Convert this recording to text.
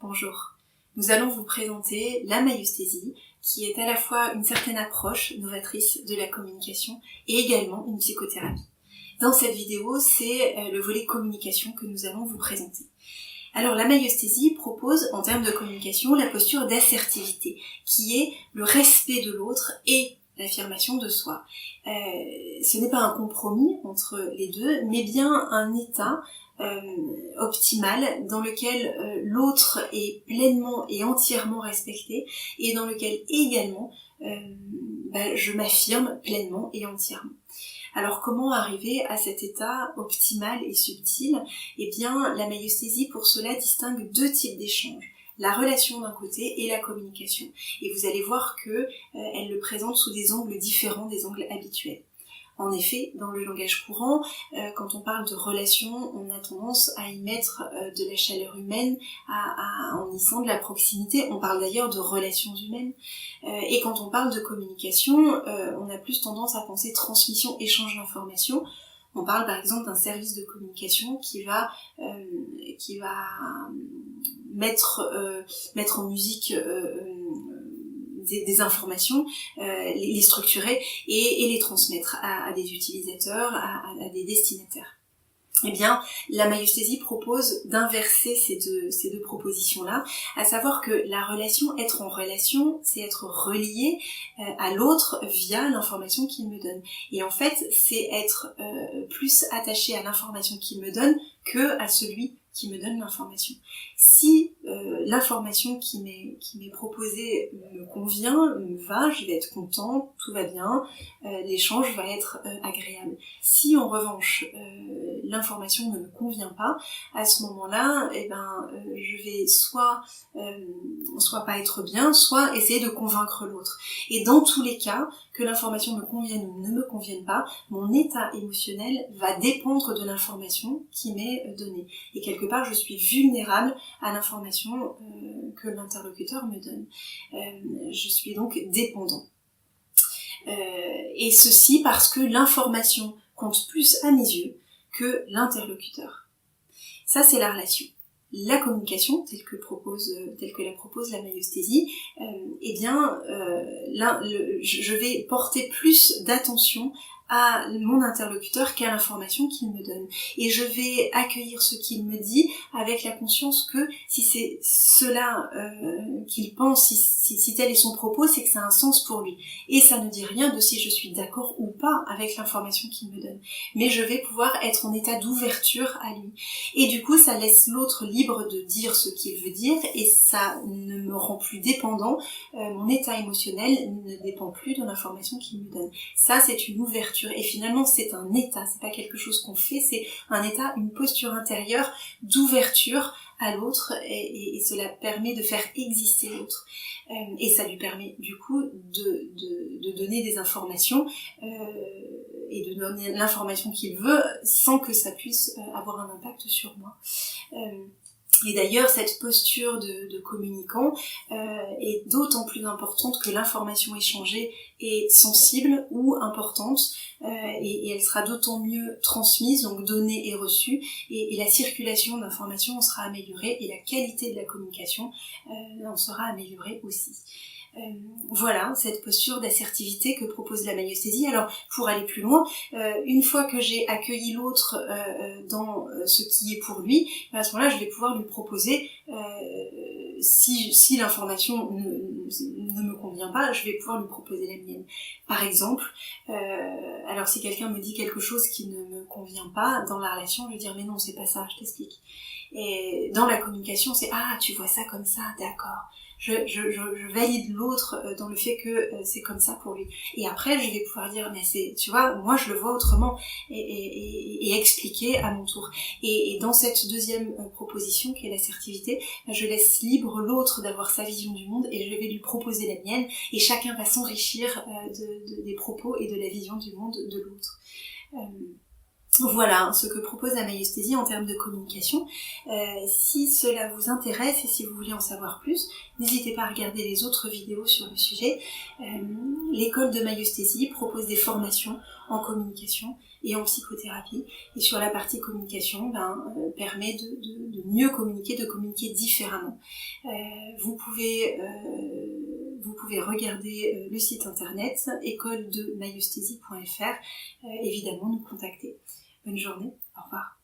Bonjour. Nous allons vous présenter la maïeusthésie, qui est à la fois une certaine approche novatrice de la communication et également une psychothérapie. Dans cette vidéo, c'est le volet communication que nous allons vous présenter. Alors la maïeusthésie propose en termes de communication la posture d'assertivité, qui est le respect de l'autre et l'affirmation de soi. Ce n'est pas un compromis entre les deux, mais bien un état optimal dans lequel l'autre est pleinement et entièrement respecté et dans lequel également je m'affirme pleinement et entièrement. Alors comment arriver à cet état optimal et subtil ? Eh bien, la maïeusthésie pour cela distingue deux types d'échanges. La relation d'un côté et la communication. Et vous allez voir que elle le présente sous des angles différents des angles habituels. En effet, dans le langage courant, quand on parle de relation, on a tendance à y mettre de la chaleur humaine, en y sent de la proximité. On parle d'ailleurs de relations humaines. Et quand on parle de communication, on a plus tendance à penser transmission, échange d'informations. On parle par exemple d'un service de communication qui va mettre en musique des informations, les structurer et les transmettre à des utilisateurs, à des destinataires. Eh bien, la maïeusthésie propose d'inverser ces deux propositions-là, à savoir que la relation, être en relation, c'est être relié à l'autre via l'information qu'il me donne. Et en fait, c'est être plus attaché à l'information qu'il me donne que à celui qui me donne l'information. Si l'information qui m'est proposée me convient, me va, je vais être contente, tout va bien, l'échange va être agréable. Si en revanche l'information ne me convient pas, à ce moment-là, je vais soit pas être bien, soit essayer de convaincre l'autre. Et dans tous les cas, que l'information me convienne ou ne me convienne pas, mon état émotionnel va dépendre de l'information qui m'est donnée. Et quelque part, je suis vulnérable à l'information que l'interlocuteur me donne. Je suis donc dépendant. Et ceci parce que l'information compte plus à mes yeux que l'interlocuteur. Ça, c'est la relation. La communication, telle que la propose la maïeusthésie, je vais porter plus d'attention à mon interlocuteur qu'à l'information qu'il me donne. Et je vais accueillir ce qu'il me dit avec la conscience que si c'est cela qu'il pense, si tel est son propos, c'est que ça a un sens pour lui. Et ça ne dit rien de si je suis d'accord ou pas avec l'information qu'il me donne. Mais je vais pouvoir être en état d'ouverture à lui. Et du coup, ça laisse l'autre libre de dire ce qu'il veut dire et ça ne me rend plus dépendant. Mon état émotionnel ne dépend plus de l'information qu'il me donne. Ça, c'est une ouverture. Et finalement, c'est un état, c'est pas quelque chose qu'on fait, c'est un état, une posture intérieure d'ouverture à l'autre et cela permet de faire exister l'autre. Et ça lui permet du coup de donner des informations et de donner l'information qu'il veut sans que ça puisse avoir un impact sur moi. Et d'ailleurs, cette posture de communicant est d'autant plus importante que l'information échangée est sensible ou importante et elle sera d'autant mieux transmise, donc donnée et reçue, et la circulation d'informations en sera améliorée et la qualité de la communication en sera améliorée aussi. Voilà cette posture d'assertivité que propose la maïeusthésie. Alors pour aller plus loin, une fois que j'ai accueilli l'autre dans ce qui est pour lui, à ce moment-là je vais pouvoir lui proposer, si l'information ne me convient pas, je vais pouvoir lui proposer la mienne. Par exemple, alors si quelqu'un me dit quelque chose qui ne me convient pas dans la relation, je vais dire mais non c'est pas ça, je t'explique. Et dans la communication c'est ah tu vois ça comme ça, d'accord. Je valide l'autre dans le fait que c'est comme ça pour lui. Et après, je vais pouvoir dire, mais tu vois, moi je le vois autrement et expliquer à mon tour. Et dans cette deuxième proposition qui est l'assertivité, je laisse libre l'autre d'avoir sa vision du monde et je vais lui proposer la mienne et chacun va s'enrichir des propos et de la vision du monde de l'autre. Voilà ce que propose la maïeusthésie en termes de communication. Si cela vous intéresse et si vous voulez en savoir plus, n'hésitez pas à regarder les autres vidéos sur le sujet. L'école de maïeusthésie propose des formations en communication et en psychothérapie. Et sur la partie communication, permet de mieux communiquer, de communiquer différemment. Vous pouvez regarder le site internet écoledemaïeusthésie.fr, évidemment nous contacter. Bonne journée, au revoir.